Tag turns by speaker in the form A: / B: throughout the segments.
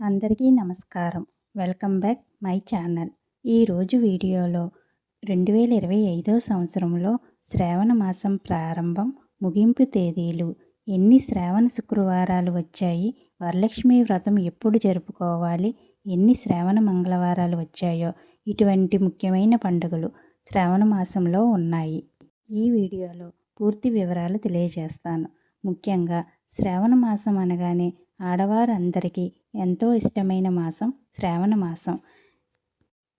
A: అందరికీ నమస్కారం. Welcome back my channel. ఈరోజు వీడియోలో 2025 సంవత్సరంలో శ్రావణ మాసం ప్రారంభం, ముగింపు తేదీలు, ఎన్ని శ్రావణ శుక్రవారాలు వచ్చాయి, వరలక్ష్మి వ్రతం ఎప్పుడు జరుపుకోవాలి, ఎన్ని శ్రావణ మంగళవారాలు వచ్చాయో, ఇటువంటి ముఖ్యమైన పండుగలు శ్రావణ మాసంలో ఉన్నాయి. ఈ వీడియోలో పూర్తి వివరాలు తెలియజేస్తాను. ముఖ్యంగా శ్రావణ మాసం అనగానే ఆడవారందరికీ ఎంతో ఇష్టమైన మాసం శ్రావణ మాసం.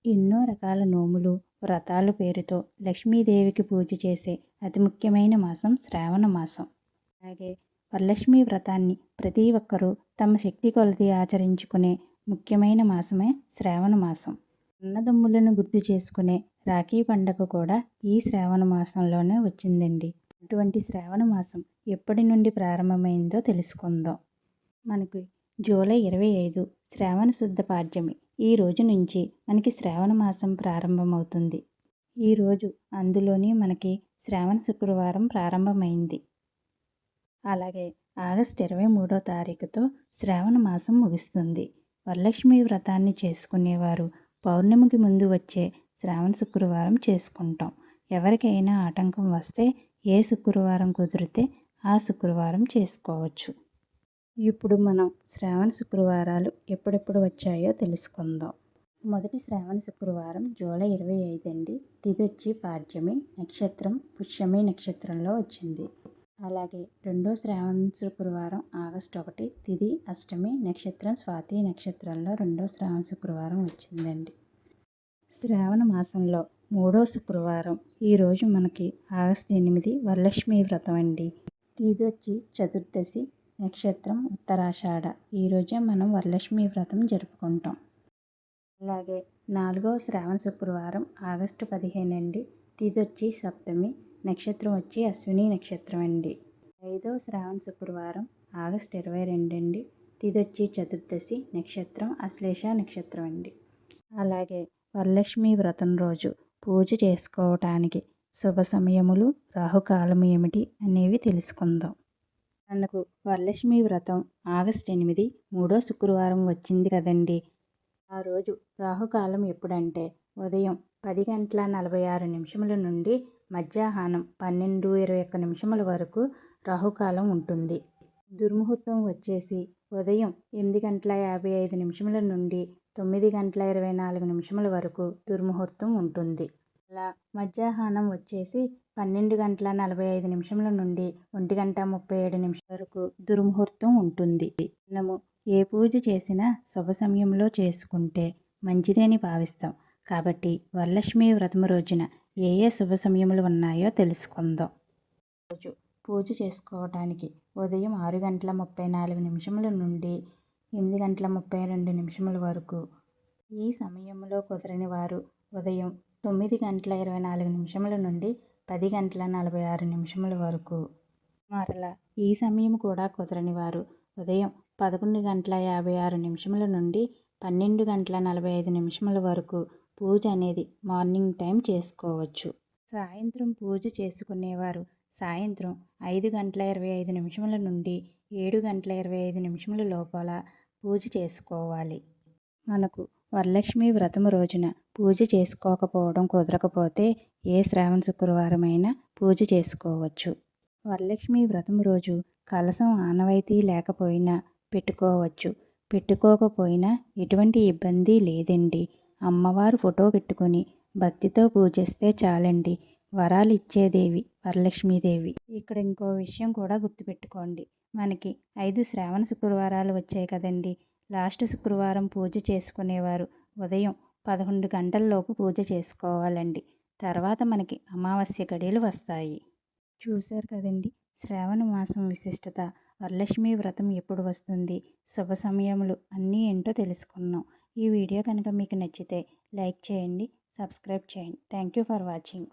A: ఎన్నో రకాల నోములు, వ్రతాల పేరుతో లక్ష్మీదేవికి పూజ చేసే అతి ముఖ్యమైన మాసం శ్రావణ మాసం. అలాగే వరలక్ష్మి వ్రతాన్ని ప్రతి ఒక్కరూ తమ శక్తి కొలది ఆచరించుకునే ముఖ్యమైన మాసమే శ్రావణ మాసం. అన్నదమ్ములను గుర్తు చేసుకునే రాఖీ పండుగ కూడా ఈ శ్రావణ మాసంలోనే వచ్చిందండి. అటువంటి శ్రావణ మాసం ఎప్పటి నుండి ప్రారంభమైందో తెలుసుకుందాం. మనకి జూలై 25 శ్రావణ శుద్ధ పాడ్యమి. ఈ రోజు నుంచి మనకి శ్రావణ మాసం ప్రారంభమవుతుంది. ఈరోజు అందులోని మనకి శ్రావణ శుక్రవారం ప్రారంభమైంది. అలాగే ఆగస్టు 23వ తారీఖుతో శ్రావణ మాసం ముగుస్తుంది. వరలక్ష్మి వ్రతాన్ని చేసుకునేవారు పౌర్ణమికి ముందు వచ్చే శ్రావణ శుక్రవారం చేసుకుంటాం. ఎవరికైనా ఆటంకం వస్తే ఏ శుక్రవారం కుదిరితే ఆ శుక్రవారం చేసుకోవచ్చు. ఇప్పుడు మనం శ్రావణ శుక్రవారాలు ఎప్పుడెప్పుడు వచ్చాయో తెలుసుకుందాం. మొదటి శ్రావణ శుక్రవారం జూలై 25 అండి. తిథి వచ్చి పాడ్యమి, నక్షత్రం పుష్యమి నక్షత్రంలో వచ్చింది. అలాగే రెండో శ్రావణ శుక్రవారం ఆగస్టు 1, తిథి అష్టమి, నక్షత్రం స్వాతి నక్షత్రంలో రెండో శ్రావణ శుక్రవారం వచ్చిందండి. శ్రావణ మాసంలో మూడో శుక్రవారం ఈరోజు మనకి ఆగస్టు 8 వరలక్ష్మి వ్రతం అండి. తిథి వచ్చి చతుర్దశి, నక్షత్రం ఉత్తరాషాఢ. ఈరోజే మనం వరలక్ష్మి వ్రతం జరుపుకుంటాం. అలాగే నాలుగవ శ్రావణ శుక్రవారం ఆగస్టు 15 అండి. తిథి వచ్చి సప్తమి, నక్షత్రం వచ్చి అశ్విని నక్షత్రం అండి. ఐదవ శ్రావణ శుక్రవారం ఆగస్టు 22 అండి. తిథి వచ్చి చతుర్దశి, నక్షత్రం అశ్లేష నక్షత్రం అండి. అలాగే వరలక్ష్మి వ్రతం రోజు పూజ చేసుకోవటానికి శుభ సమయములు, రాహుకాలం ఏమిటి అనేవి తెలుసుకుందాం. మనకు వరలక్ష్మి వ్రతం ఆగస్టు 8 మూడో శుక్రవారం వచ్చింది కదండి. ఆ రోజు రాహుకాలం ఎప్పుడంటే ఉదయం 10:46 నుండి మధ్యాహ్నం 12:21 వరకు రాహుకాలం ఉంటుంది. దుర్ముహూర్తం వచ్చేసి ఉదయం 8:55 నుండి 9:24 వరకు దుర్ముహూర్తం ఉంటుంది. అలా మధ్యాహ్నం వచ్చేసి 12:45 నుండి 1:37 వరకు దుర్ముహూర్తం ఉంటుంది. మనము ఏ పూజ చేసినా శుభ సమయంలో చేసుకుంటే మంచిదని భావిస్తాం. కాబట్టి వరలక్ష్మి వ్రతం రోజున ఏ ఏ శుభ సమయములు ఉన్నాయో తెలుసుకుందాం. రోజు పూజ చేసుకోవటానికి ఉదయం 6:34 నుండి 8:32 వరకు. ఈ సమయంలో కుదరని వారు ఉదయం 9:24 నుండి 10:46 వరకు. మరలా ఈ సమయం కూడా కుదరని వారు ఉదయం 11:56 నుండి 12:45 వరకు పూజ అనేది మార్నింగ్ టైం చేసుకోవచ్చు. సాయంత్రం పూజ చేసుకునేవారు సాయంత్రం 5:25 నుండి 7:25 లోపల పూజ చేసుకోవాలి. మనకు వరలక్ష్మి వ్రతం రోజున పూజ చేసుకోకపోవడం కుదరకపోతే ఏ శ్రావణ శుక్రవారమైనా పూజ చేసుకోవచ్చు. వరలక్ష్మి వ్రతం రోజు కలశం ఆనవాయితీ లేకపోయినా పెట్టుకోవచ్చు. పెట్టుకోకపోయినా ఎటువంటి ఇబ్బంది లేదండి. అమ్మవారు ఫోటో పెట్టుకొని భక్తితో పూజిస్తే చాలండి. వరాలు ఇచ్చేదేవి వరలక్ష్మీదేవి. ఇక్కడ ఇంకో విషయం కూడా గుర్తుపెట్టుకోండి. మనకి 5 శ్రావణ శుక్రవారాలు వచ్చాయి కదండి. లాస్ట్ శుక్రవారం పూజ చేసుకునేవారు ఉదయం 11 గంటలలోపు పూజ చేసుకోవాలండి. తర్వాత మనకి అమావాస్య గడియలు వస్తాయి. చూశారు కదండి శ్రావణ మాసం విశిష్టత, వరలక్ష్మి వ్రతం ఎప్పుడు వస్తుంది, శుభ సమయములు అన్నీ ఏంటో తెలుసుకున్నాం. ఈ వీడియో కనుక మీకు నచ్చితే లైక్ చేయండి, సబ్స్క్రైబ్ చేయండి. Thank you for watching.